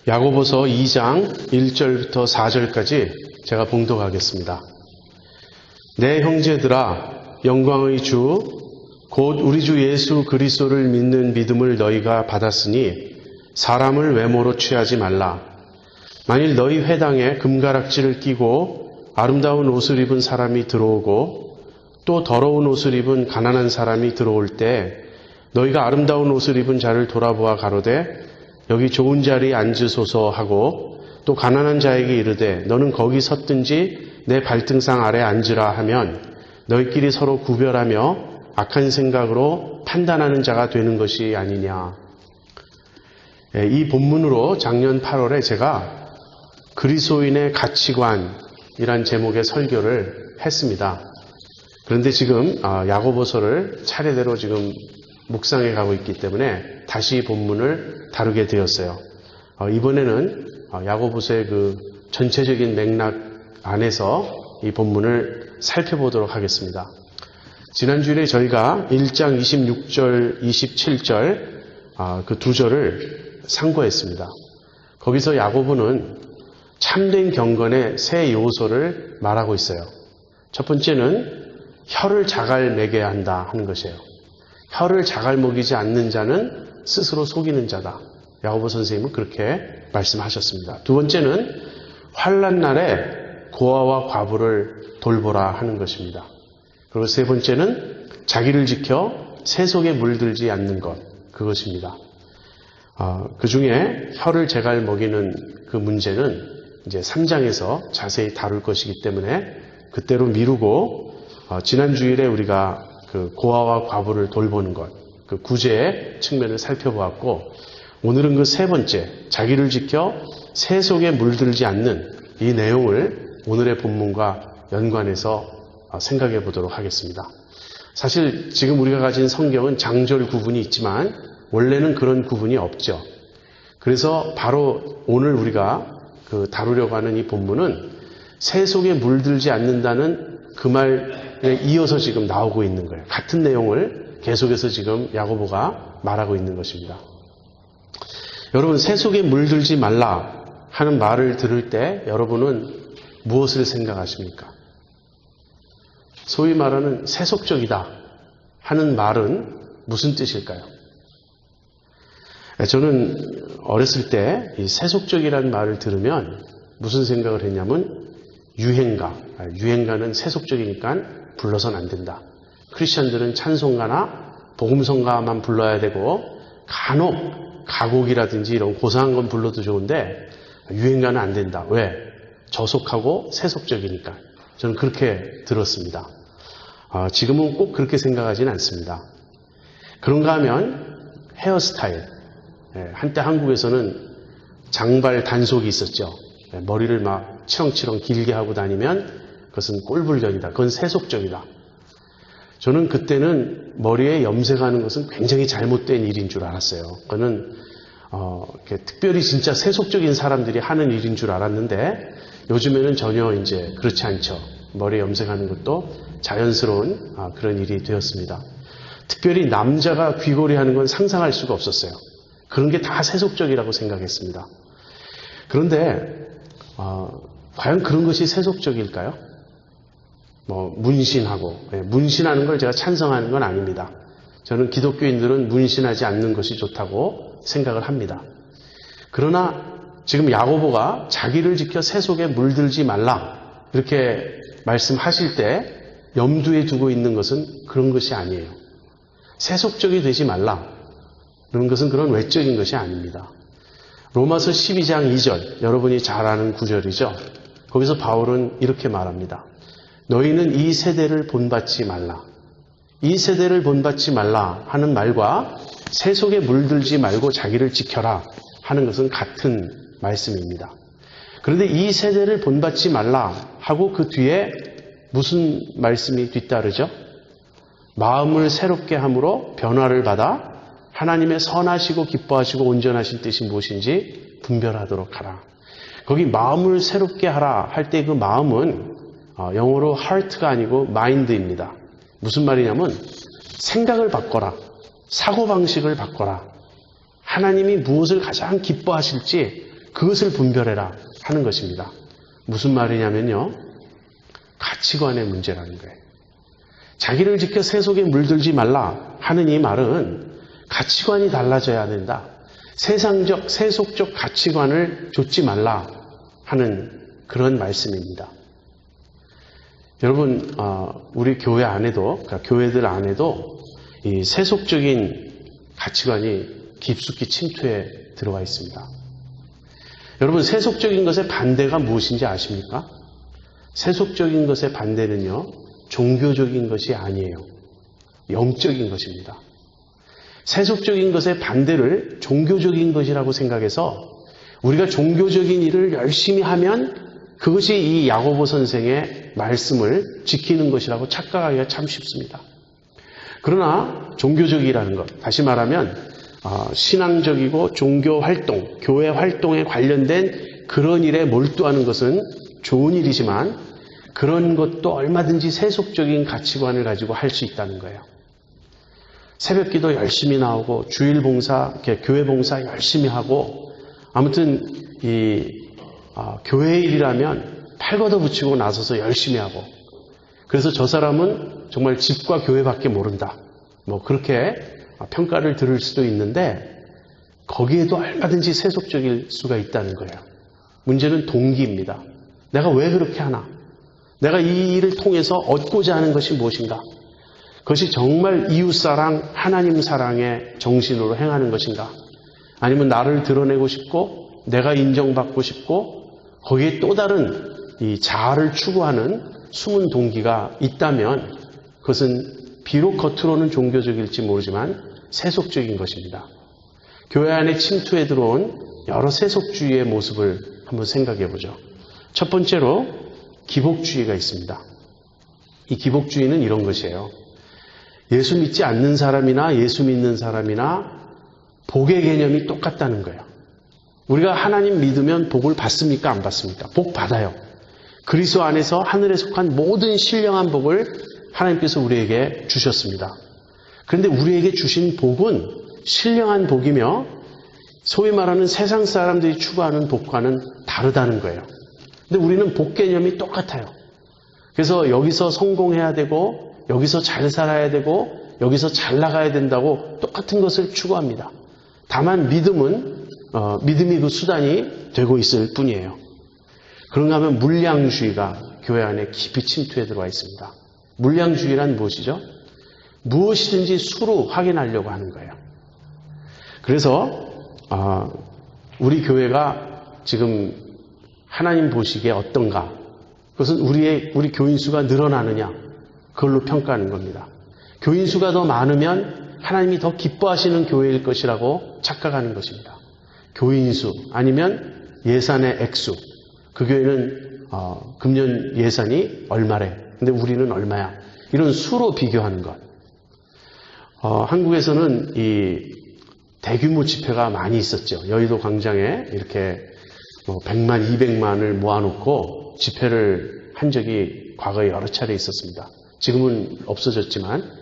야고보서 2장 1절부터 4절까지 제가 봉독하겠습니다. 내 형제들아, 영광의 주 곧 우리 주 예수 그리스도를 믿는 믿음을 너희가 받았으니 사람을 외모로 취하지 말라. 만일 너희 회당에 금가락지를 끼고 아름다운 옷을 입은 사람이 들어오고 또 더러운 옷을 입은 가난한 사람이 들어올 때 너희가 아름다운 옷을 입은 자를 돌아보아 가로되 여기 좋은 자리에 앉으소서 하고 또 가난한 자에게 이르되 너는 거기 섰든지 내 발등상 아래 앉으라 하면 너희끼리 서로 구별하며 악한 생각으로 판단하는 자가 되는 것이 아니냐. 이 본문으로 작년 8월에 제가 그리스도인의 가치관이란 제목의 설교를 했습니다. 그런데 지금 야고보서를 차례대로 지금 묵상해 가고 있기 때문에 다시 본문을 다루게 되었어요. 이번에는 야고보서의 그 전체적인 맥락 안에서 이 본문을 살펴보도록 하겠습니다. 지난주에 저희가 1장 26절, 27절 그 두 절을 상고했습니다. 거기서 야고보는 참된 경건의 세 요소를 말하고 있어요. 첫 번째는 혀를 자갈 매게 한다 하는 것이에요. 혀를 자갈 먹이지 않는 자는 스스로 속이는 자다. 야고보 선생님은 그렇게 말씀하셨습니다. 두 번째는 환난 날에 고아와 과부를 돌보라 하는 것입니다. 그리고 세 번째는 자기를 지켜 세속에 물들지 않는 것, 그것입니다. 그 중에 혀를 제갈 먹이는 그 문제는 이제 3장에서 자세히 다룰 것이기 때문에 그때로 미루고 지난 주일에 우리가 그 고아와 과부를 돌보는 것, 그 구제의 측면을 살펴보았고 오늘은 그 세 번째, 자기를 지켜 세속에 물들지 않는 이 내용을 오늘의 본문과 연관해서 생각해 보도록 하겠습니다. 사실 지금 우리가 가진 성경은 장절 구분이 있지만 원래는 그런 구분이 없죠. 그래서 바로 오늘 우리가 다루려고 하는 이 본문은 세속에 물들지 않는다는 그 말에 이어서 지금 나오고 있는 거예요. 같은 내용을 계속해서 지금 야고보가 말하고 있는 것입니다. 여러분, 세속에 물들지 말라 하는 말을 들을 때 여러분은 무엇을 생각하십니까? 소위 말하는 세속적이다 하는 말은 무슨 뜻일까요? 저는 어렸을 때 이 세속적이라는 말을 들으면 무슨 생각을 했냐면 유행가는 세속적이니까 불러서는 안 된다. 크리스천들은 찬송가나 복음성가만 불러야 되고 간혹 가곡이라든지 이런 고상한 건 불러도 좋은데 유행가는 안 된다. 왜? 저속하고 세속적이니까. 저는 그렇게 들었습니다. 지금은 꼭 그렇게 생각하지는 않습니다. 그런가 하면 헤어스타일. 한때 한국에서는 장발 단속이 있었죠. 머리를 막 치렁치렁 길게 하고 다니면 그것은 꼴불견이다. 그건 세속적이다. 저는 그때는 머리에 염색하는 것은 굉장히 잘못된 일인 줄 알았어요. 그거는 특별히 진짜 세속적인 사람들이 하는 일인 줄 알았는데 요즘에는 전혀 이제 그렇지 않죠. 머리에 염색하는 것도 자연스러운 그런 일이 되었습니다. 특별히 남자가 귀걸이 하는 건 상상할 수가 없었어요. 그런 게 다 세속적이라고 생각했습니다. 그런데 과연 그런 것이 세속적일까요? 문신하고 문신하는 걸 제가 찬성하는 건 아닙니다. 저는 기독교인들은 문신하지 않는 것이 좋다고 생각을 합니다. 그러나 지금 야고보가 자기를 지켜 세속에 물들지 말라 이렇게 말씀하실 때 염두에 두고 있는 것은 그런 것이 아니에요. 세속적이 되지 말라 그런 것은 그런 외적인 것이 아닙니다. 로마서 12장 2절 여러분이 잘 아는 구절이죠. 거기서 바울은 이렇게 말합니다. 너희는 이 세대를 본받지 말라. 이 세대를 본받지 말라 하는 말과 세속에 물들지 말고 자기를 지켜라 하는 것은 같은 말씀입니다. 그런데 이 세대를 본받지 말라 하고 그 뒤에 무슨 말씀이 뒤따르죠? 마음을 새롭게 함으로 변화를 받아 하나님의 선하시고 기뻐하시고 온전하신 뜻이 무엇인지 분별하도록 하라. 거기 마음을 새롭게 하라 할 때 그 마음은 영어로 heart가 아니고 mind입니다. 무슨 말이냐면 생각을 바꿔라. 사고방식을 바꿔라. 하나님이 무엇을 가장 기뻐하실지 그것을 분별해라 하는 것입니다. 무슨 말이냐면요. 가치관의 문제라는 거예요. 자기를 지켜 세속에 물들지 말라 하는 이 말은 가치관이 달라져야 된다. 세상적, 세속적 가치관을 좇지 말라 하는 그런 말씀입니다. 여러분, 우리 교회 안에도, 그러니까 교회들 안에도 이 세속적인 가치관이 깊숙이 침투해 들어와 있습니다. 여러분, 세속적인 것의 반대가 무엇인지 아십니까? 세속적인 것의 반대는요, 종교적인 것이 아니에요. 영적인 것입니다. 세속적인 것의 반대를 종교적인 것이라고 생각해서 우리가 종교적인 일을 열심히 하면 그것이 이 야고보 선생의 말씀을 지키는 것이라고 착각하기가 참 쉽습니다. 그러나 종교적이라는 것, 다시 말하면 신앙적이고 종교 활동, 교회 활동에 관련된 그런 일에 몰두하는 것은 좋은 일이지만 그런 것도 얼마든지 세속적인 가치관을 가지고 할 수 있다는 거예요. 새벽기도 열심히 나오고 주일 봉사, 교회 봉사 열심히 하고 아무튼 교회 일이라면 팔 걷어붙이고 나서서 열심히 하고 그래서 저 사람은 정말 집과 교회밖에 모른다. 뭐 그렇게 평가를 들을 수도 있는데 거기에도 얼마든지 세속적일 수가 있다는 거예요. 문제는 동기입니다. 내가 왜 그렇게 하나? 내가 이 일을 통해서 얻고자 하는 것이 무엇인가? 그것이 정말 이웃사랑, 하나님 사랑의 정신으로 행하는 것인가? 아니면 나를 드러내고 싶고 내가 인정받고 싶고 거기에 또 다른 이 자아를 추구하는 숨은 동기가 있다면 그것은 비록 겉으로는 종교적일지 모르지만 세속적인 것입니다. 교회 안에 침투해 들어온 여러 세속주의의 모습을 한번 생각해 보죠. 첫 번째로 기복주의가 있습니다. 이 기복주의는 이런 것이에요. 예수 믿지 않는 사람이나 예수 믿는 사람이나 복의 개념이 똑같다는 거예요. 우리가 하나님 믿으면 복을 받습니까? 안 받습니까? 복 받아요. 그리스도 안에서 하늘에 속한 모든 신령한 복을 하나님께서 우리에게 주셨습니다. 그런데 우리에게 주신 복은 신령한 복이며 소위 말하는 세상 사람들이 추구하는 복과는 다르다는 거예요. 근데 우리는 복 개념이 똑같아요. 그래서 여기서 성공해야 되고 여기서 잘 살아야 되고 여기서 잘 나가야 된다고 똑같은 것을 추구합니다. 다만 믿음은 믿음이 그 수단이 되고 있을 뿐이에요. 그런가 하면 물량주의가 교회 안에 깊이 침투해 들어와 있습니다. 물량주의란 무엇이죠? 무엇이든지 수로 확인하려고 하는 거예요. 그래서 우리 교회가 지금 하나님 보시기에 어떤가? 그것은 우리 교인 수가 늘어나느냐? 그걸로 평가하는 겁니다. 교인 수가 더 많으면 하나님이 더 기뻐하시는 교회일 것이라고 착각하는 것입니다. 교인 수 아니면 예산의 액수. 그 교회는 금년 예산이 얼마래. 근데 우리는 얼마야. 이런 수로 비교하는 것. 한국에서는 이 대규모 집회가 많이 있었죠. 여의도 광장에 이렇게 100만, 200만을 모아놓고 집회를 한 적이 과거에 여러 차례 있었습니다. 지금은 없어졌지만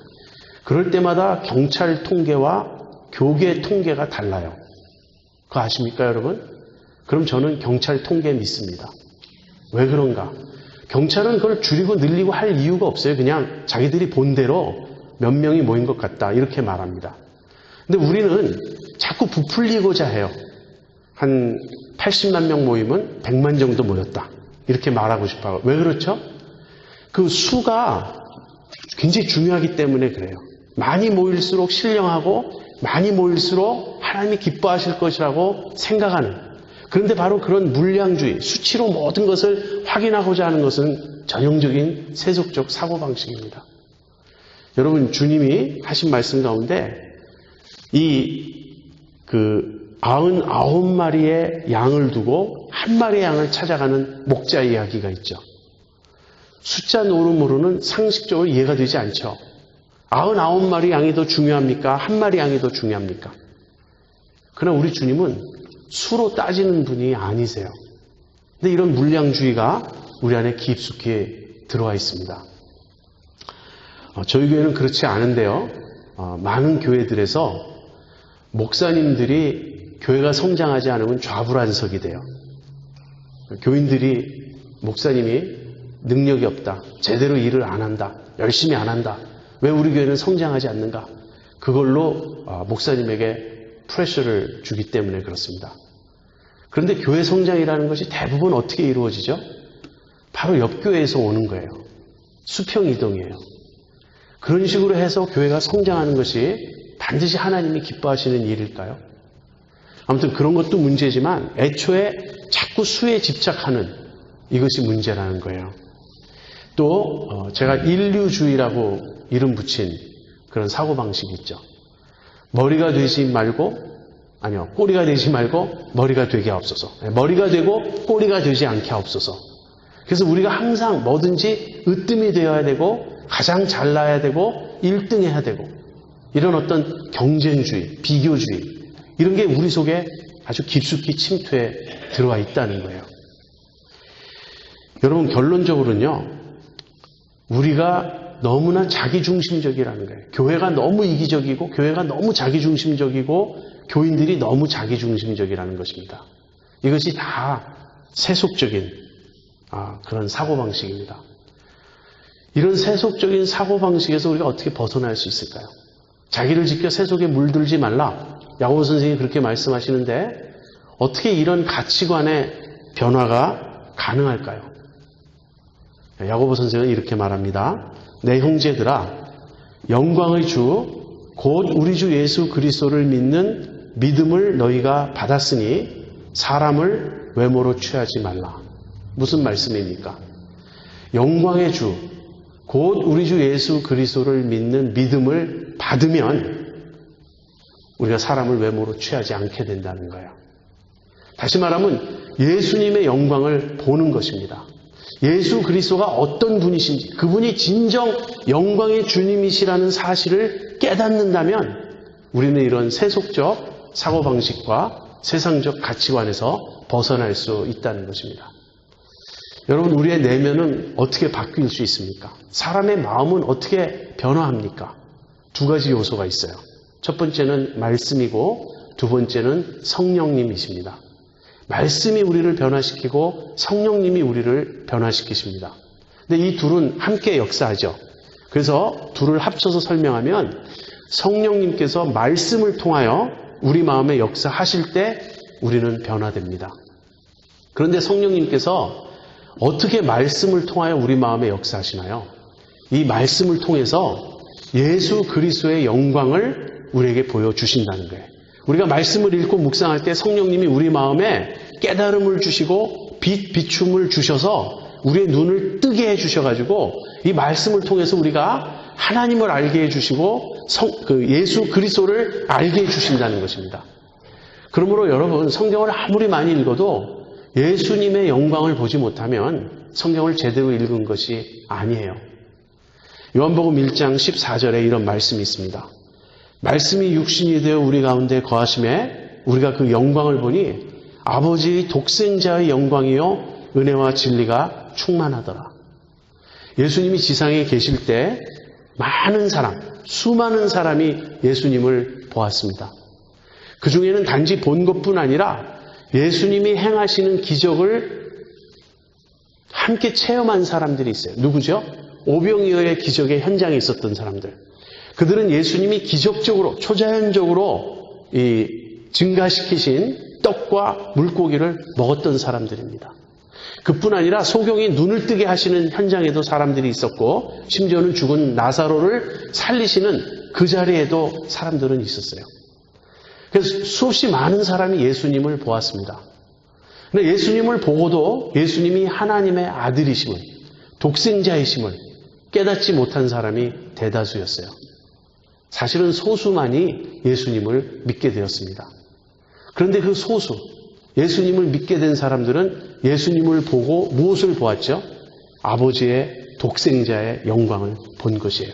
그럴 때마다 경찰 통계와 교계 통계가 달라요. 그거 아십니까, 여러분? 그럼 저는 경찰 통계 믿습니다. 왜 그런가? 경찰은 그걸 줄이고 늘리고 할 이유가 없어요. 그냥 자기들이 본 대로 몇 명이 모인 것 같다 이렇게 말합니다. 근데 우리는 자꾸 부풀리고자 해요. 한 80만 명 모이면 100만 정도 모였다 이렇게 말하고 싶어요. 왜 그렇죠? 그 수가 굉장히 중요하기 때문에 그래요. 많이 모일수록 신령하고 많이 모일수록 하나님이 기뻐하실 것이라고 생각하는, 그런데 바로 그런 물량주의, 수치로 모든 것을 확인하고자 하는 것은 전형적인 세속적 사고방식입니다. 여러분, 주님이 하신 말씀 가운데 이 99마리의 양을 두고 한 마리의 양을 찾아가는 목자 이야기가 있죠. 숫자 노름으로는 상식적으로 이해가 되지 않죠. 99마리 양이 더 중요합니까? 한 마리 양이 더 중요합니까? 그러나 우리 주님은 수로 따지는 분이 아니세요. 근데 이런 물량주의가 우리 안에 깊숙이 들어와 있습니다. 저희 교회는 그렇지 않은데요. 많은 교회들에서 목사님들이 교회가 성장하지 않으면 좌불안석이 돼요. 교인들이 목사님이 능력이 없다, 제대로 일을 안 한다, 열심히 안 한다, 왜 우리 교회는 성장하지 않는가, 그걸로 목사님에게 프레셔를 주기 때문에 그렇습니다. 그런데 교회 성장이라는 것이 대부분 어떻게 이루어지죠? 바로 옆 교회에서 오는 거예요. 수평 이동이에요. 그런 식으로 해서 교회가 성장하는 것이 반드시 하나님이 기뻐하시는 일일까요? 아무튼 그런 것도 문제지만 애초에 자꾸 수에 집착하는 이것이 문제라는 거예요. 또 제가 인류주의라고 이름 붙인 그런 사고방식이 있죠. 머리가 되지 말고, 아니요, 꼬리가 되지 말고 머리가 되게 하옵소서. 머리가 되고 꼬리가 되지 않게 하옵소서. 그래서 우리가 항상 뭐든지 으뜸이 되어야 되고 가장 잘나야 되고 1등 해야 되고 이런 어떤 경쟁주의, 비교주의 이런 게 우리 속에 아주 깊숙이 침투해 들어와 있다는 거예요. 여러분 결론적으로는요. 우리가 너무나 자기중심적이라는 거예요. 교회가 너무 이기적이고 교회가 너무 자기중심적이고 교인들이 너무 자기중심적이라는 것입니다. 이것이 다 세속적인 그런 사고방식입니다. 이런 세속적인 사고방식에서 우리가 어떻게 벗어날 수 있을까요? 자기를 지켜 세속에 물들지 말라. 야고보 선생님이 그렇게 말씀하시는데 어떻게 이런 가치관의 변화가 가능할까요? 야고보 선생은 이렇게 말합니다. 내 형제들아, 영광의 주 곧 우리 주 예수 그리스도를 믿는 믿음을 너희가 받았으니 사람을 외모로 취하지 말라. 무슨 말씀입니까? 영광의 주 곧 우리 주 예수 그리스도를 믿는 믿음을 받으면 우리가 사람을 외모로 취하지 않게 된다는 거예요. 다시 말하면 예수님의 영광을 보는 것입니다. 예수 그리스도가 어떤 분이신지, 그분이 진정 영광의 주님이시라는 사실을 깨닫는다면 우리는 이런 세속적 사고방식과 세상적 가치관에서 벗어날 수 있다는 것입니다. 여러분, 우리의 내면은 어떻게 바뀔 수 있습니까? 사람의 마음은 어떻게 변화합니까? 두 가지 요소가 있어요. 첫 번째는 말씀이고 두 번째는 성령님이십니다. 말씀이 우리를 변화시키고 성령님이 우리를 변화시키십니다. 근데 이 둘은 함께 역사하죠. 그래서 둘을 합쳐서 설명하면 성령님께서 말씀을 통하여 우리 마음에 역사하실 때 우리는 변화됩니다. 그런데 성령님께서 어떻게 말씀을 통하여 우리 마음에 역사하시나요? 이 말씀을 통해서 예수 그리스도의 영광을 우리에게 보여주신다는 거예요. 우리가 말씀을 읽고 묵상할 때 성령님이 우리 마음에 깨달음을 주시고 비춤을 주셔서 우리의 눈을 뜨게 해주셔가지고 이 말씀을 통해서 우리가 하나님을 알게 해주시고 예수 그리스도를 알게 해주신다는 것입니다. 그러므로 여러분 성경을 아무리 많이 읽어도 예수님의 영광을 보지 못하면 성경을 제대로 읽은 것이 아니에요. 요한복음 1장 14절에 이런 말씀이 있습니다. 말씀이 육신이 되어 우리 가운데 거하심에 우리가 그 영광을 보니 아버지의 독생자의 영광이요 은혜와 진리가 충만하더라. 예수님이 지상에 계실 때 많은 사람, 수많은 사람이 예수님을 보았습니다. 그 중에는 단지 본 것뿐 아니라 예수님이 행하시는 기적을 함께 체험한 사람들이 있어요. 누구죠? 오병이어의 기적의 현장에 있었던 사람들. 그들은 예수님이 기적적으로 초자연적으로 증가시키신 떡과 물고기를 먹었던 사람들입니다. 그뿐 아니라 소경이 눈을 뜨게 하시는 현장에도 사람들이 있었고 심지어는 죽은 나사로를 살리시는 그 자리에도 사람들은 있었어요. 그래서 수없이 많은 사람이 예수님을 보았습니다. 그런데 예수님을 보고도 예수님이 하나님의 아들이심을, 독생자이심을 깨닫지 못한 사람이 대다수였어요. 사실은 소수만이 예수님을 믿게 되었습니다. 그런데 그 소수, 예수님을 믿게 된 사람들은 예수님을 보고 무엇을 보았죠? 아버지의 독생자의 영광을 본 것이에요.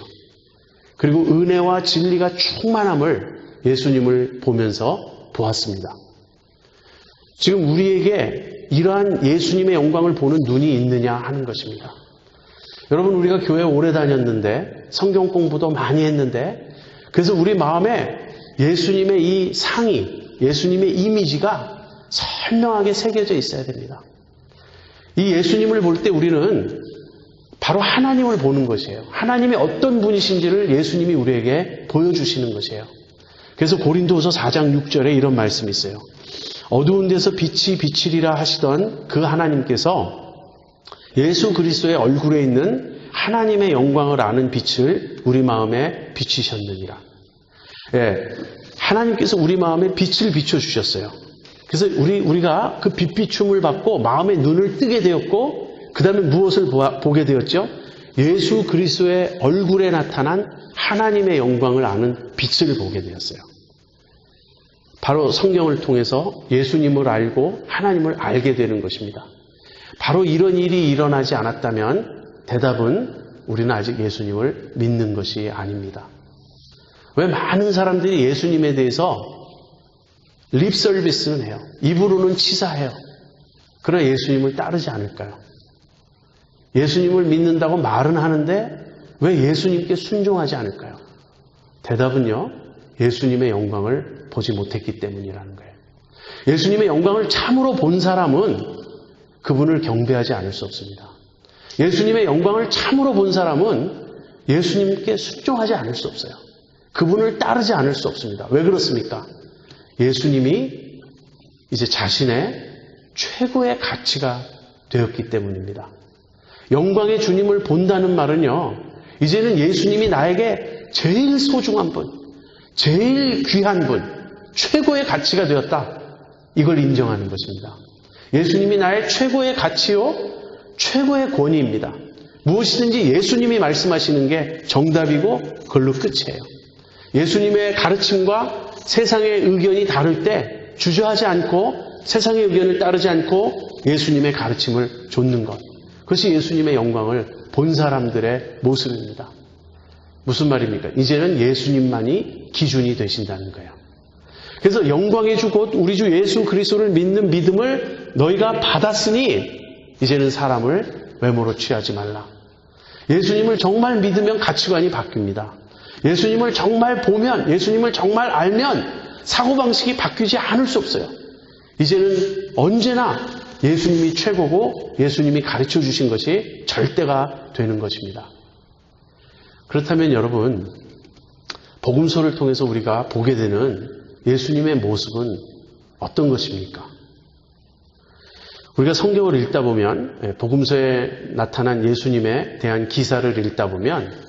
그리고 은혜와 진리가 충만함을 예수님을 보면서 보았습니다. 지금 우리에게 이러한 예수님의 영광을 보는 눈이 있느냐 하는 것입니다. 여러분, 우리가 교회 오래 다녔는데 성경 공부도 많이 했는데 그래서 우리 마음에 예수님의 이 상이, 예수님의 이미지가 선명하게 새겨져 있어야 됩니다. 이 예수님을 볼 때 우리는 바로 하나님을 보는 것이에요. 하나님이 어떤 분이신지를 예수님이 우리에게 보여주시는 것이에요. 그래서 고린도후서 4장 6절에 이런 말씀이 있어요. 어두운 데서 빛이 비치리라 하시던 그 하나님께서 예수 그리스도의 얼굴에 있는 하나님의 영광을 아는 빛을 우리 마음에 비치셨느니라. 예, 하나님께서 우리 마음에 빛을 비춰주셨어요. 그래서 우리가 그 빛비춤을 받고 마음의 눈을 뜨게 되었고 그 다음에 무엇을 보게 되었죠? 예수 그리스도의 얼굴에 나타난 하나님의 영광을 아는 빛을 보게 되었어요. 바로 성경을 통해서 예수님을 알고 하나님을 알게 되는 것입니다. 바로 이런 일이 일어나지 않았다면 대답은 우리는 아직 예수님을 믿는 것이 아닙니다. 왜 많은 사람들이 예수님에 대해서 립 서비스는 해요. 입으로는 치사해요. 그러나 예수님을 따르지 않을까요? 예수님을 믿는다고 말은 하는데 왜 예수님께 순종하지 않을까요? 대답은요, 예수님의 영광을 보지 못했기 때문이라는 거예요. 예수님의 영광을 참으로 본 사람은 그분을 경배하지 않을 수 없습니다. 예수님의 영광을 참으로 본 사람은 예수님께 순종하지 않을 수 없어요. 그분을 따르지 않을 수 없습니다. 왜 그렇습니까? 예수님이 이제 자신의 최고의 가치가 되었기 때문입니다. 영광의 주님을 본다는 말은요, 이제는 예수님이 나에게 제일 소중한 분, 제일 귀한 분, 최고의 가치가 되었다. 이걸 인정하는 것입니다. 예수님이 나의 최고의 가치요, 최고의 권위입니다. 무엇이든지 예수님이 말씀하시는 게 정답이고 그걸로 끝이에요. 예수님의 가르침과 세상의 의견이 다를 때 주저하지 않고 세상의 의견을 따르지 않고 예수님의 가르침을 좇는 것. 그것이 예수님의 영광을 본 사람들의 모습입니다. 무슨 말입니까? 이제는 예수님만이 기준이 되신다는 거예요. 그래서 영광의 주 곧 우리 주 예수 그리스도를 믿는 믿음을 너희가 받았으니 이제는 사람을 외모로 취하지 말라. 예수님을 정말 믿으면 가치관이 바뀝니다. 예수님을 정말 보면, 예수님을 정말 알면 사고방식이 바뀌지 않을 수 없어요. 이제는 언제나 예수님이 최고고 예수님이 가르쳐 주신 것이 절대가 되는 것입니다. 그렇다면 여러분, 복음서를 통해서 우리가 보게 되는 예수님의 모습은 어떤 것입니까? 우리가 성경을 읽다 보면, 복음서에 나타난 예수님에 대한 기사를 읽다 보면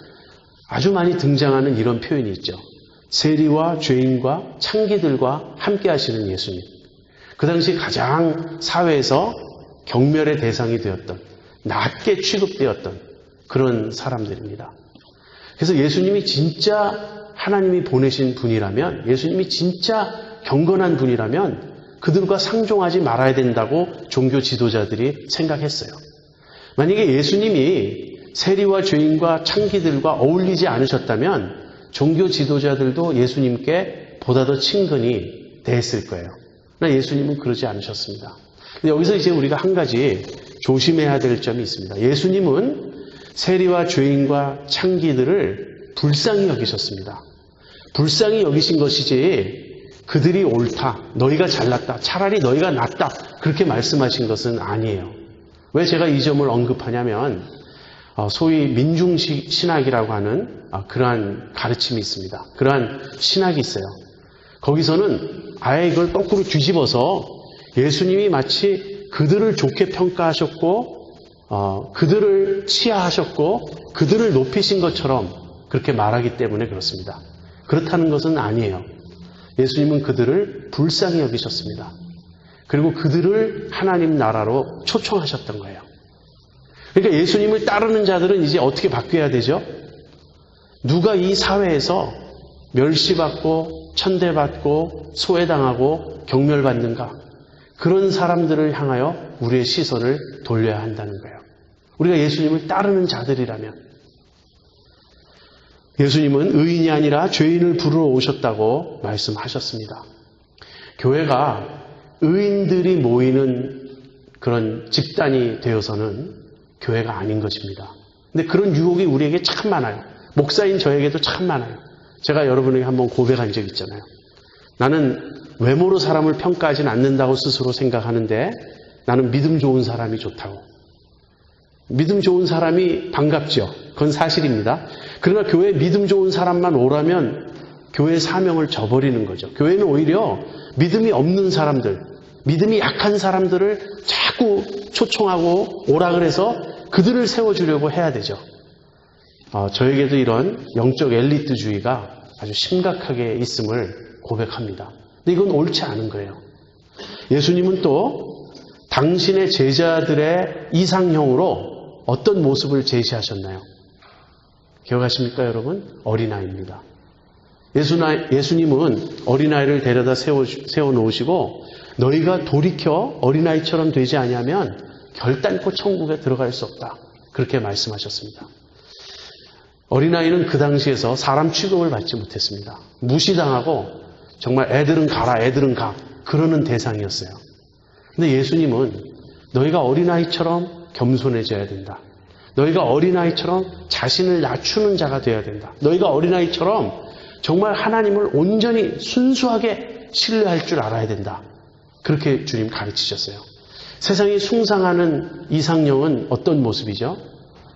아주 많이 등장하는 이런 표현이 있죠. 세리와 죄인과 창기들과 함께 하시는 예수님. 그 당시 가장 사회에서 경멸의 대상이 되었던, 낮게 취급되었던 그런 사람들입니다. 그래서 예수님이 진짜 하나님이 보내신 분이라면, 예수님이 진짜 경건한 분이라면 그들과 상종하지 말아야 된다고 종교 지도자들이 생각했어요. 만약에 예수님이 세리와 죄인과 창기들과 어울리지 않으셨다면 종교 지도자들도 예수님께 보다 더 친근히 대했을 거예요. 그러나 예수님은 그러지 않으셨습니다. 근데 여기서 이제 우리가 한 가지 조심해야 될 점이 있습니다. 예수님은 세리와 죄인과 창기들을 불쌍히 여기셨습니다. 불쌍히 여기신 것이지 그들이 옳다, 너희가 잘났다, 차라리 너희가 낫다 그렇게 말씀하신 것은 아니에요. 왜 제가 이 점을 언급하냐면 소위 민중신학이라고 하는 그러한 가르침이 있습니다. 그러한 신학이 있어요. 거기서는 아예 이걸 거꾸로 뒤집어서 예수님이 마치 그들을 좋게 평가하셨고 그들을 치하하셨고 그들을 높이신 것처럼 그렇게 말하기 때문에 그렇습니다. 그렇다는 것은 아니에요. 예수님은 그들을 불쌍히 여기셨습니다. 그리고 그들을 하나님 나라로 초청하셨던 거예요. 그러니까 예수님을 따르는 자들은 이제 어떻게 바뀌어야 되죠? 누가 이 사회에서 멸시받고 천대받고 소외당하고 경멸받는가? 그런 사람들을 향하여 우리의 시선을 돌려야 한다는 거예요. 우리가 예수님을 따르는 자들이라면. 예수님은 의인이 아니라 죄인을 부르러 오셨다고 말씀하셨습니다. 교회가 의인들이 모이는 그런 집단이 되어서는 교회가 아닌 것입니다. 근데 그런 유혹이 우리에게 참 많아요. 목사인 저에게도 참 많아요. 제가 여러분에게 한번 고백한 적 있잖아요. 나는 외모로 사람을 평가하진 않는다고 스스로 생각하는데 나는 믿음 좋은 사람이 좋다고. 믿음 좋은 사람이 반갑죠. 그건 사실입니다. 그러나 교회에 믿음 좋은 사람만 오라면 교회의 사명을 저버리는 거죠. 교회는 오히려 믿음이 없는 사람들, 믿음이 약한 사람들을 자꾸 초청하고 오라 그래서 그들을 세워주려고 해야 되죠. 저에게도 이런 영적 엘리트주의가 아주 심각하게 있음을 고백합니다. 근데 이건 옳지 않은 거예요. 예수님은 또 당신의 제자들의 이상형으로 어떤 모습을 제시하셨나요? 기억하십니까, 여러분? 어린아이입니다. 예수님은 어린아이를 데려다 세워놓으시고 너희가 돌이켜 어린아이처럼 되지 아니하면 결단코 천국에 들어갈 수 없다. 그렇게 말씀하셨습니다. 어린아이는 그 당시에서 사람 취급을 받지 못했습니다. 무시당하고 정말 애들은 가라, 애들은 가. 그러는 대상이었어요. 근데 예수님은 너희가 어린아이처럼 겸손해져야 된다. 너희가 어린아이처럼 자신을 낮추는 자가 되어야 된다. 너희가 어린아이처럼 정말 하나님을 온전히 순수하게 신뢰할 줄 알아야 된다. 그렇게 주님 가르치셨어요. 세상이 숭상하는 이상형은 어떤 모습이죠?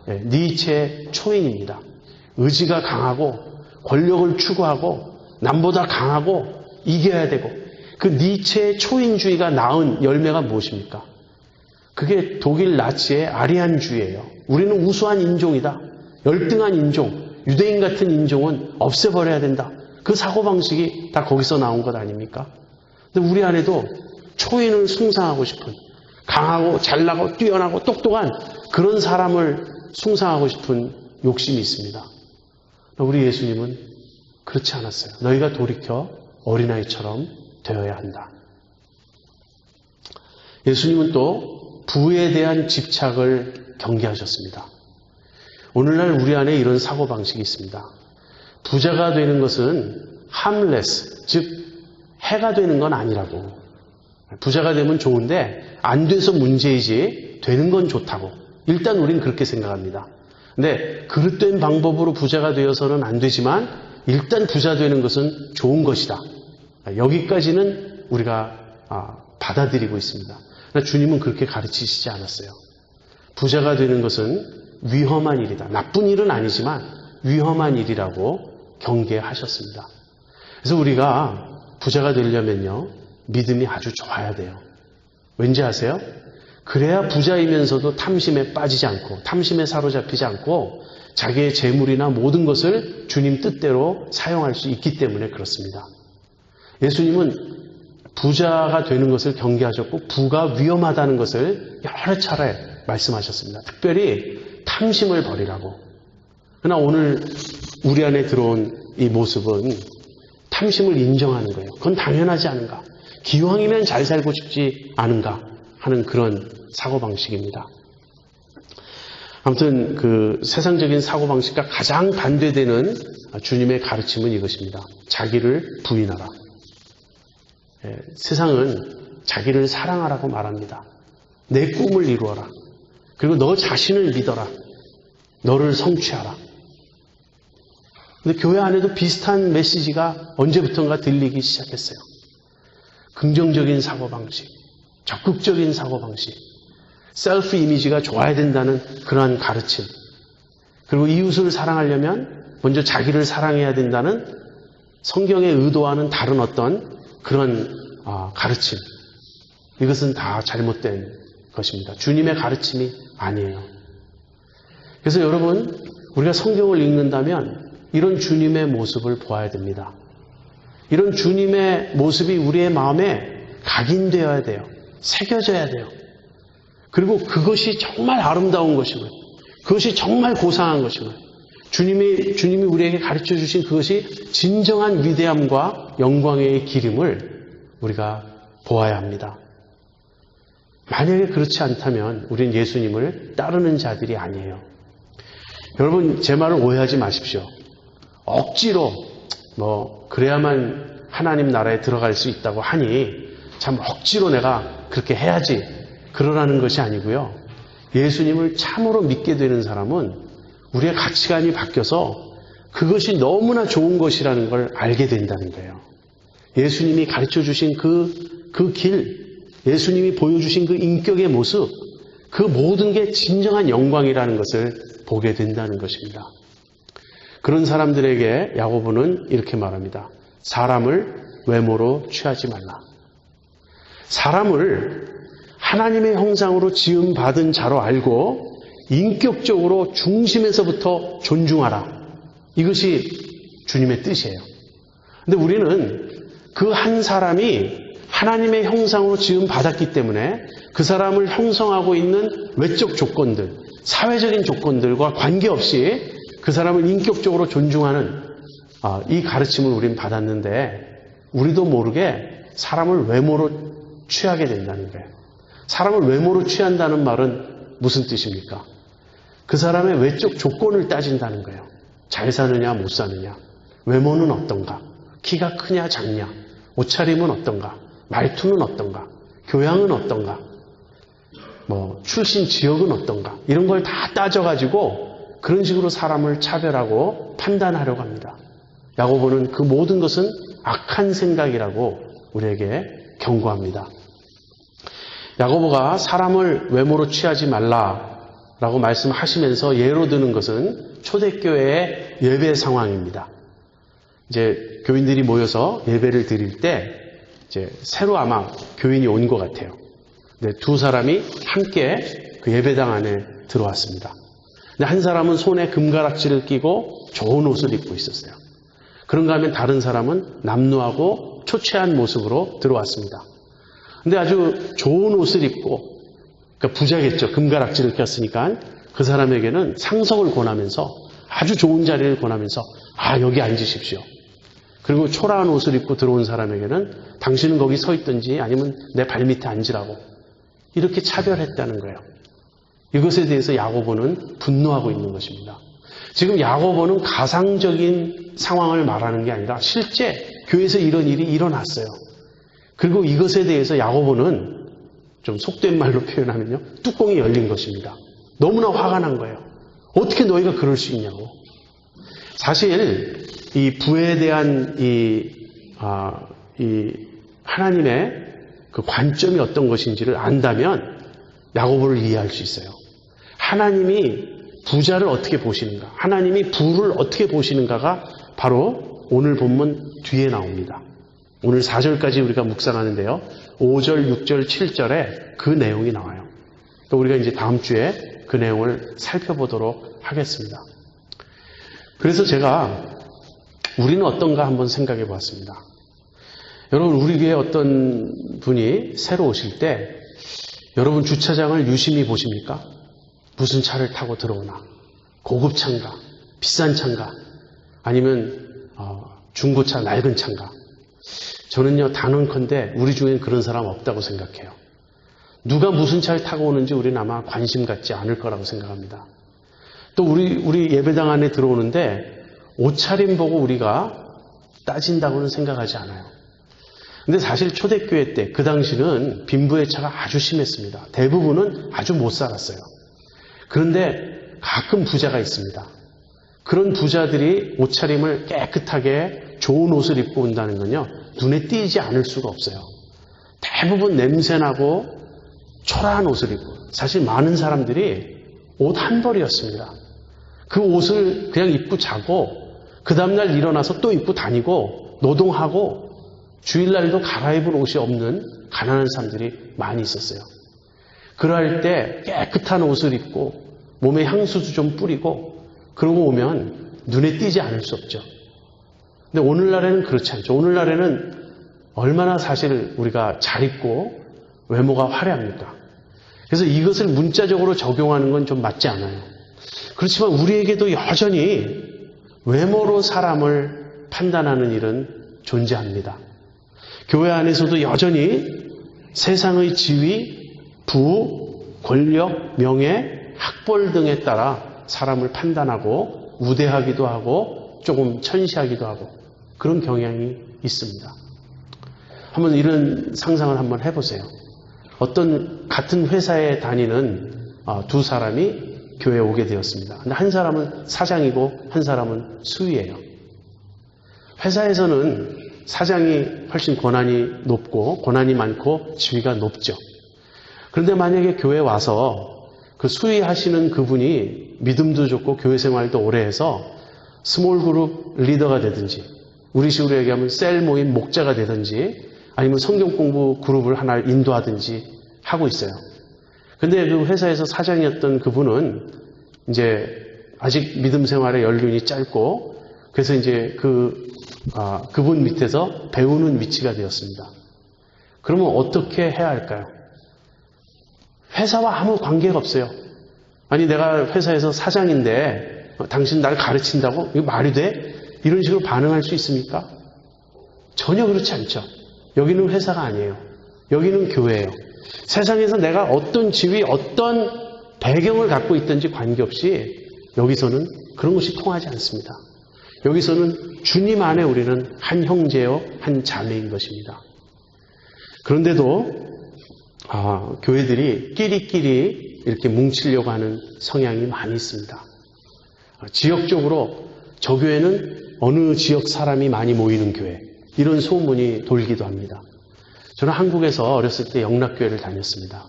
니체의 초인입니다. 의지가 강하고 권력을 추구하고 남보다 강하고 이겨야 되고 그 니체의 초인주의가 낳은 열매가 무엇입니까? 그게 독일 나치의 아리안주의예요. 우리는 우수한 인종이다. 열등한 인종, 유대인 같은 인종은 없애버려야 된다. 그 사고방식이 다 거기서 나온 것 아닙니까? 근데 우리 안에도 초인을 숭상하고 싶은 강하고 잘나고 뛰어나고 똑똑한 그런 사람을 숭상하고 싶은 욕심이 있습니다. 우리 예수님은 그렇지 않았어요. 너희가 돌이켜 어린아이처럼 되어야 한다. 예수님은 또 부에 대한 집착을 경계하셨습니다. 오늘날 우리 안에 이런 사고방식이 있습니다. 부자가 되는 것은 harmless, 즉 해가 되는 건 아니라고. 부자가 되면 좋은데 안 돼서 문제이지 되는 건 좋다고. 일단 우리는 그렇게 생각합니다. 근데 그릇된 방법으로 부자가 되어서는 안 되지만 일단 부자 되는 것은 좋은 것이다. 여기까지는 우리가 받아들이고 있습니다. 그러나 주님은 그렇게 가르치시지 않았어요. 부자가 되는 것은 위험한 일이다. 나쁜 일은 아니지만 위험한 일이라고 경계하셨습니다. 그래서 우리가 부자가 되려면요, 믿음이 아주 좋아야 돼요. 왠지 아세요? 그래야 부자이면서도 탐심에 빠지지 않고 탐심에 사로잡히지 않고 자기의 재물이나 모든 것을 주님 뜻대로 사용할 수 있기 때문에 그렇습니다. 예수님은 부자가 되는 것을 경계하셨고 부가 위험하다는 것을 여러 차례 말씀하셨습니다. 특별히 탐심을 버리라고. 그러나 오늘 우리 안에 들어온 이 모습은 탐심을 인정하는 거예요. 그건 당연하지 않은가? 기왕이면 잘 살고 싶지 않은가? 하는 그런 사고방식입니다. 아무튼 그 세상적인 사고방식과 가장 반대되는 주님의 가르침은 이것입니다. 자기를 부인하라. 세상은 자기를 사랑하라고 말합니다. 내 꿈을 이루어라. 그리고 너 자신을 믿어라. 너를 성취하라. 근데 교회 안에도 비슷한 메시지가 언제부턴가 들리기 시작했어요. 긍정적인 사고방식, 적극적인 사고방식, 셀프 이미지가 좋아야 된다는 그러한 가르침, 그리고 이웃을 사랑하려면 먼저 자기를 사랑해야 된다는 성경에 의도하는 다른 어떤 그런 가르침, 이것은 다 잘못된 것입니다. 주님의 가르침이 아니에요. 그래서 여러분, 우리가 성경을 읽는다면 이런 주님의 모습을 보아야 됩니다. 이런 주님의 모습이 우리의 마음에 각인되어야 돼요. 새겨져야 돼요. 그리고 그것이 정말 아름다운 것임을, 그것이 정말 고상한 것임을, 주님이 우리에게 가르쳐 주신 그것이 진정한 위대함과 영광의 길임을 우리가 보아야 합니다. 만약에 그렇지 않다면 우리는 예수님을 따르는 자들이 아니에요. 여러분, 제 말을 오해하지 마십시오. 억지로 그래야만 하나님 나라에 들어갈 수 있다고 하니 참 억지로 내가 그렇게 해야지 그러라는 것이 아니고요. 예수님을 참으로 믿게 되는 사람은 우리의 가치관이 바뀌어서 그것이 너무나 좋은 것이라는 걸 알게 된다는 거예요. 예수님이 가르쳐 주신 그 길, 예수님이 보여주신 그 인격의 모습, 그 모든 게 진정한 영광이라는 것을 보게 된다는 것입니다. 그런 사람들에게 야고보는 이렇게 말합니다. 사람을 외모로 취하지 말라. 사람을 하나님의 형상으로 지음받은 자로 알고 인격적으로 중심에서부터 존중하라. 이것이 주님의 뜻이에요. 근데 우리는 그 한 사람이 하나님의 형상으로 지음받았기 때문에 그 사람을 형성하고 있는 외적 조건들, 사회적인 조건들과 관계없이 그 사람을 인격적으로 존중하는 이 가르침을 우리는 받았는데 우리도 모르게 사람을 외모로 취하게 된다는 거예요. 사람을 외모로 취한다는 말은 무슨 뜻입니까? 그 사람의 외적 조건을 따진다는 거예요. 잘 사느냐 못 사느냐, 외모는 어떤가, 키가 크냐 작냐, 옷차림은 어떤가, 말투는 어떤가, 교양은 어떤가, 출신 지역은 어떤가, 이런 걸 다 따져가지고 그런 식으로 사람을 차별하고 판단하려고 합니다. 야고보는 그 모든 것은 악한 생각이라고 우리에게 경고합니다. 야고보가 사람을 외모로 취하지 말라라고 말씀하시면서 예로 드는 것은 초대교회의 예배 상황입니다. 이제 교인들이 모여서 예배를 드릴 때 이제 새로 아마 교인이 온 것 같아요. 근데 두 사람이 함께 그 예배당 안에 들어왔습니다. 근데 한 사람은 손에 금가락지를 끼고 좋은 옷을 입고 있었어요. 그런가 하면 다른 사람은 남루하고 초췌한 모습으로 들어왔습니다. 근데 아주 좋은 옷을 입고, 그러니까 부자겠죠. 금가락지를 꼈으니까 그 사람에게는 상석을 권하면서 아주 좋은 자리를 권하면서 여기 앉으십시오. 그리고 초라한 옷을 입고 들어온 사람에게는 당신은 거기 서 있든지 아니면 내 발밑에 앉으라고 이렇게 차별했다는 거예요. 이것에 대해서 야고보는 분노하고 있는 것입니다. 지금 야고보는 가상적인 상황을 말하는 게 아니라 실제 교회에서 이런 일이 일어났어요. 그리고 이것에 대해서 야고보는 좀 속된 말로 표현하면요, 뚜껑이 열린 것입니다. 너무나 화가 난 거예요. 어떻게 너희가 그럴 수 있냐고. 사실 이 부에 대한 이 하나님의 그 관점이 어떤 것인지를 안다면 야고보를 이해할 수 있어요. 하나님이 부자를 어떻게 보시는가, 하나님이 부를 어떻게 보시는가가 바로 오늘 본문 뒤에 나옵니다. 오늘 4절까지 우리가 묵상하는데요. 5절, 6절, 7절에 그 내용이 나와요. 또 우리가 이제 다음 주에 그 내용을 살펴보도록 하겠습니다. 그래서 제가 우리는 어떤가 한번 생각해 보았습니다. 여러분, 우리 교회에 어떤 분이 새로 오실 때 여러분 주차장을 유심히 보십니까? 무슨 차를 타고 들어오나? 고급 차인가? 비싼 차인가? 아니면 중고차 낡은 차인가? 저는요, 단언컨대 우리 중엔 그런 사람 없다고 생각해요. 누가 무슨 차를 타고 오는지 우리는 아마 관심 갖지 않을 거라고 생각합니다. 또 우리 예배당 안에 들어오는데 옷차림 보고 우리가 따진다고는 생각하지 않아요. 근데 사실 초대교회 때 그 당시는 빈부의 차가 아주 심했습니다. 대부분은 아주 못 살았어요. 그런데 가끔 부자가 있습니다. 그런 부자들이 옷차림을 깨끗하게 좋은 옷을 입고 온다는 건요, 눈에 띄지 않을 수가 없어요. 대부분 냄새나고 초라한 옷을 입고, 사실 많은 사람들이 옷 한 벌이었습니다. 그 옷을 그냥 입고 자고 그 다음날 일어나서 또 입고 다니고 노동하고 주일날도 갈아입을 옷이 없는 가난한 사람들이 많이 있었어요. 그럴 때 깨끗한 옷을 입고 몸에 향수도 좀 뿌리고 그러고 오면 눈에 띄지 않을 수 없죠. 근데 오늘날에는 그렇지 않죠. 오늘날에는 얼마나 사실 우리가 잘 입고 외모가 화려합니까? 그래서 이것을 문자적으로 적용하는 건 좀 맞지 않아요. 그렇지만 우리에게도 여전히 외모로 사람을 판단하는 일은 존재합니다. 교회 안에서도 여전히 세상의 지위, 부, 권력, 명예, 학벌 등에 따라 사람을 판단하고 우대하기도 하고 조금 천시하기도 하고 그런 경향이 있습니다. 한번 이런 상상을 한번 해보세요. 어떤 같은 회사에 다니는 두 사람이 교회에 오게 되었습니다. 근데 한 사람은 사장이고 한 사람은 수위예요. 회사에서는 사장이 훨씬 권한이 높고 권한이 많고 지위가 높죠. 그런데 만약에 교회에 와서 그 수의하시는 그분이 믿음도 좋고 교회 생활도 오래 해서 스몰 그룹 리더가 되든지 우리 식으로 얘기하면 셀 모임 목자가 되든지 아니면 성경 공부 그룹을 하나를 인도하든지 하고 있어요. 근데 그 회사에서 사장이었던 그분은 이제 아직 믿음 생활의 연륜이 짧고 그래서 이제 그분 밑에서 배우는 위치가 되었습니다. 그러면 어떻게 해야 할까요? 회사와 아무 관계가 없어요. 아니 내가 회사에서 사장인데 당신 날 가르친다고? 이거 말이 돼? 이런 식으로 반응할 수 있습니까? 전혀 그렇지 않죠. 여기는 회사가 아니에요. 여기는 교회예요. 세상에서 내가 어떤 지위, 어떤 배경을 갖고 있든지 관계없이 여기서는 그런 것이 통하지 않습니다. 여기서는 주님 안에 우리는 한 형제요, 한 자매인 것입니다. 그런데도 교회들이 끼리끼리 이렇게 뭉치려고 하는 성향이 많이 있습니다. 지역적으로 저 교회는 어느 지역 사람이 많이 모이는 교회, 이런 소문이 돌기도 합니다. 저는 한국에서 어렸을 때 영락교회를 다녔습니다.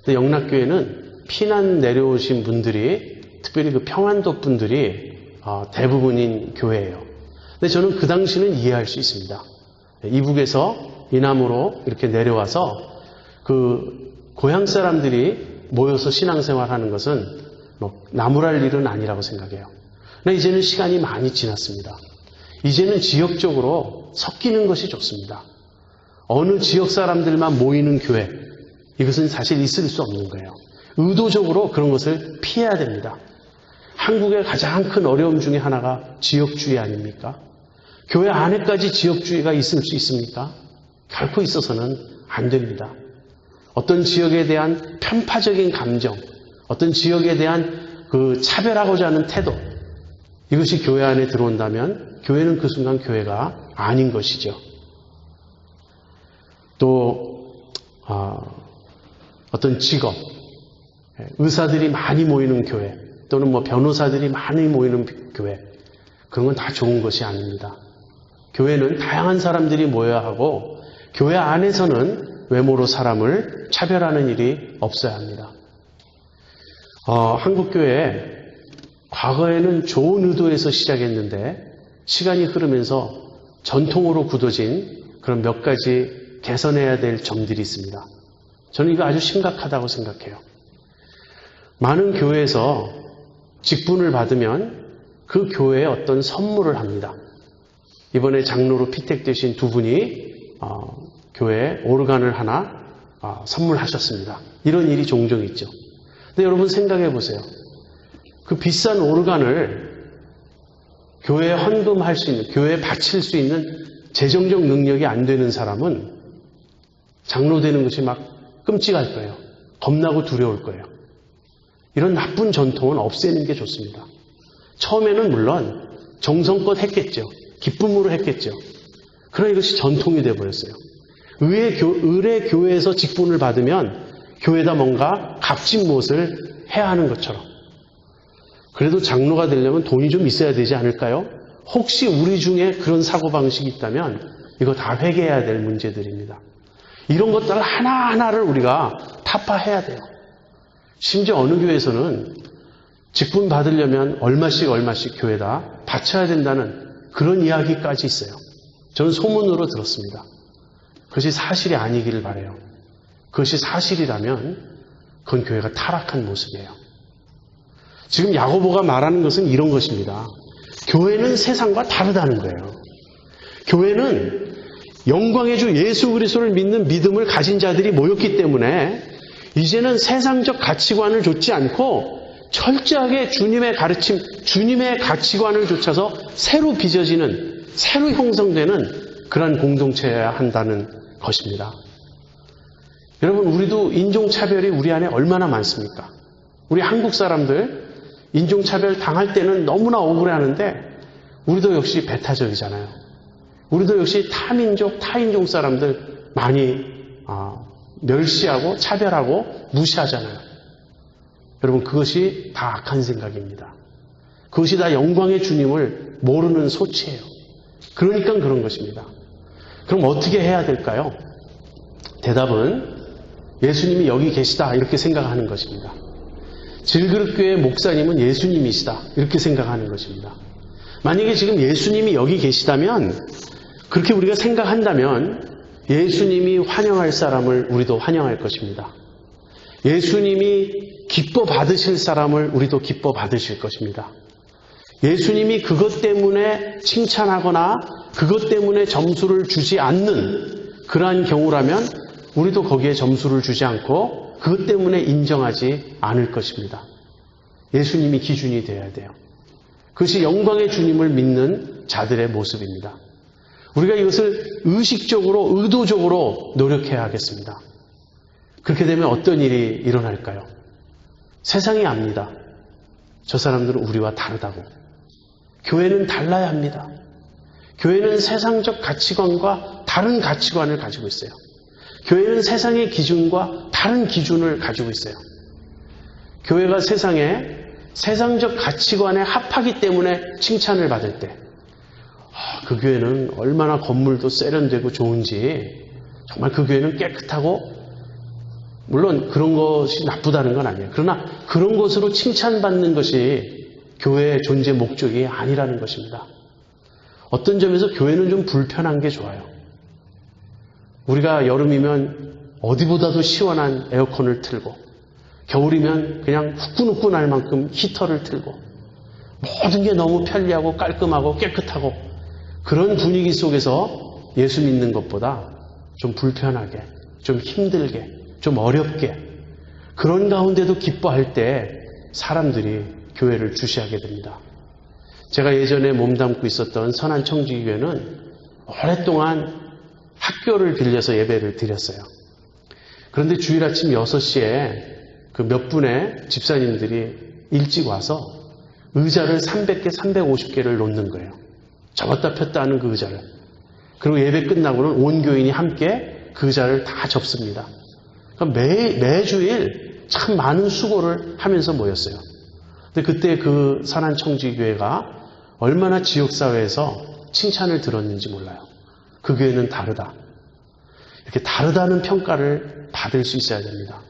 근데 영락교회는 피난 내려오신 분들이, 특별히 그 평안도 분들이 대부분인 교회예요. 근데 저는 그 당시는 이해할 수 있습니다. 이북에서 이남으로 이렇게 내려와서 그 고향 사람들이 모여서 신앙생활하는 것은 뭐 나무랄 일은 아니라고 생각해요. 근데 이제는 시간이 많이 지났습니다. 이제는 지역적으로 섞이는 것이 좋습니다. 어느 지역 사람들만 모이는 교회, 이것은 사실 있을 수 없는 거예요. 의도적으로 그런 것을 피해야 됩니다. 한국의 가장 큰 어려움 중에 하나가 지역주의 아닙니까? 교회 안에까지 지역주의가 있을 수 있습니까? 결코 있어서는 안 됩니다. 어떤 지역에 대한 편파적인 감정, 어떤 지역에 대한 그 차별하고자 하는 태도, 이것이 교회 안에 들어온다면 교회는 그 순간 교회가 아닌 것이죠. 또 어떤 직업, 의사들이 많이 모이는 교회, 또는 뭐 변호사들이 많이 모이는 교회, 그런 건 다 좋은 것이 아닙니다. 교회는 다양한 사람들이 모여야 하고 교회 안에서는 외모로 사람을 차별하는 일이 없어야 합니다. 한국교회 과거에는 좋은 의도에서 시작했는데 시간이 흐르면서 전통으로 굳어진 그런 몇 가지 개선해야 될 점들이 있습니다. 저는 이거 아주 심각하다고 생각해요. 많은 교회에서 직분을 받으면 그 교회에 어떤 선물을 합니다. 이번에 장로로 피택되신 두 분이 교회에 오르간을 하나 선물하셨습니다. 이런 일이 종종 있죠. 근데 여러분 생각해 보세요. 그 비싼 오르간을 교회에 헌금할 수 있는, 교회에 바칠 수 있는 재정적 능력이 안 되는 사람은 장로 되는 것이 막 끔찍할 거예요. 겁나고 두려울 거예요. 이런 나쁜 전통은 없애는 게 좋습니다. 처음에는 물론 정성껏 했겠죠. 기쁨으로 했겠죠. 그러나 이것이 전통이 되어버렸어요. 의례 교회에서 직분을 받으면 교회에다 뭔가 값진 무엇을 해야 하는 것처럼. 그래도 장로가 되려면 돈이 좀 있어야 되지 않을까요? 혹시 우리 중에 그런 사고방식이 있다면 이거 다 회개해야 될 문제들입니다. 이런 것들 하나하나를 우리가 타파해야 돼요. 심지어 어느 교회에서는 직분 받으려면 얼마씩 교회에다 바쳐야 된다는 그런 이야기까지 있어요. 저는 소문으로 들었습니다. 그것이 사실이 아니기를 바라요. 그것이 사실이라면 그건 교회가 타락한 모습이에요. 지금 야고보가 말하는 것은 이런 것입니다. 교회는 세상과 다르다는 거예요. 교회는 영광의 주 예수 그리스도를 믿는 믿음을 가진 자들이 모였기 때문에 이제는 세상적 가치관을 좇지 않고 철저하게 주님의 가르침, 주님의 가치관을 좇아서 새로 빚어지는, 새로 형성되는 그러한 공동체여야 한다는 것입니다. 여러분, 우리도 인종차별이 우리 안에 얼마나 많습니까? 우리 한국 사람들 인종차별 당할 때는 너무나 억울해하는데 우리도 역시 배타적이잖아요. 우리도 역시 타민족, 타인종 사람들 많이 멸시하고 차별하고 무시하잖아요. 여러분, 그것이 다 악한 생각입니다. 그것이 다 영광의 주님을 모르는 소치예요. 그러니까 그런 것입니다. 그럼 어떻게 해야 될까요? 대답은 예수님이 여기 계시다 이렇게 생각하는 것입니다. 질그릇교회 목사님은 예수님이시다 이렇게 생각하는 것입니다. 만약에 지금 예수님이 여기 계시다면, 그렇게 우리가 생각한다면 예수님이 환영할 사람을 우리도 환영할 것입니다. 예수님이 기뻐 받으실 사람을 우리도 기뻐 받으실 것입니다. 예수님이 그것 때문에 칭찬하거나 그것 때문에 점수를 주지 않는 그러한 경우라면 우리도 거기에 점수를 주지 않고 그것 때문에 인정하지 않을 것입니다. 예수님이 기준이 되어야 돼요. 그것이 영광의 주님을 믿는 자들의 모습입니다. 우리가 이것을 의식적으로, 의도적으로 노력해야 하겠습니다. 그렇게 되면 어떤 일이 일어날까요? 세상이 압니다. 저 사람들은 우리와 다르다고. 교회는 달라야 합니다. 교회는 세상적 가치관과 다른 가치관을 가지고 있어요. 교회는 세상의 기준과 다른 기준을 가지고 있어요. 교회가 세상에 세상적 가치관에 합하기 때문에 칭찬을 받을 때, 그 교회는 얼마나 건물도 세련되고 좋은지, 정말 그 교회는 깨끗하고, 물론 그런 것이 나쁘다는 건 아니에요. 그러나 그런 것으로 칭찬받는 것이 교회의 존재 목적이 아니라는 것입니다. 어떤 점에서 교회는 좀 불편한 게 좋아요. 우리가 여름이면 어디보다도 시원한 에어컨을 틀고, 겨울이면 그냥 후끈후끈 할 만큼 히터를 틀고, 모든 게 너무 편리하고 깔끔하고 깨끗하고, 그런 분위기 속에서 예수 믿는 것보다 좀 불편하게, 좀 힘들게, 좀 어렵게, 그런 가운데도 기뻐할 때 사람들이 교회를 주시하게 됩니다. 제가 예전에 몸담고 있었던 선한청지교회는 오랫동안 학교를 빌려서 예배를 드렸어요. 그런데 주일 아침 6시에 그 몇 분의 집사님들이 일찍 와서 의자를 300개, 350개를 놓는 거예요. 접었다 폈다 하는 그 의자를. 그리고 예배 끝나고는 온 교인이 함께 그 의자를 다 접습니다. 그러니까 매주일 참 많은 수고를 하면서 모였어요. 근데 그때 그 선한청지교회가 얼마나 지역사회에서 칭찬을 들었는지 몰라요. 그 교회는 다르다. 이렇게 다르다는 평가를 받을 수 있어야 됩니다.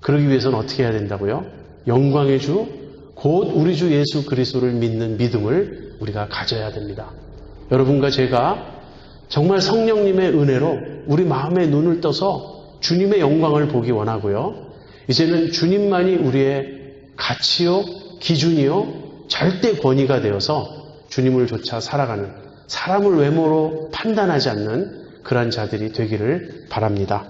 그러기 위해서는 어떻게 해야 된다고요? 영광의 주, 곧 우리 주 예수 그리스도를 믿는 믿음을 우리가 가져야 됩니다. 여러분과 제가 정말 성령님의 은혜로 우리 마음의 눈을 떠서 주님의 영광을 보기 원하고요. 이제는 주님만이 우리의 가치요, 기준이요, 절대 권위가 되어서 주님을 쫓아 살아가는, 사람을 외모로 판단하지 않는 그러한 자들이 되기를 바랍니다.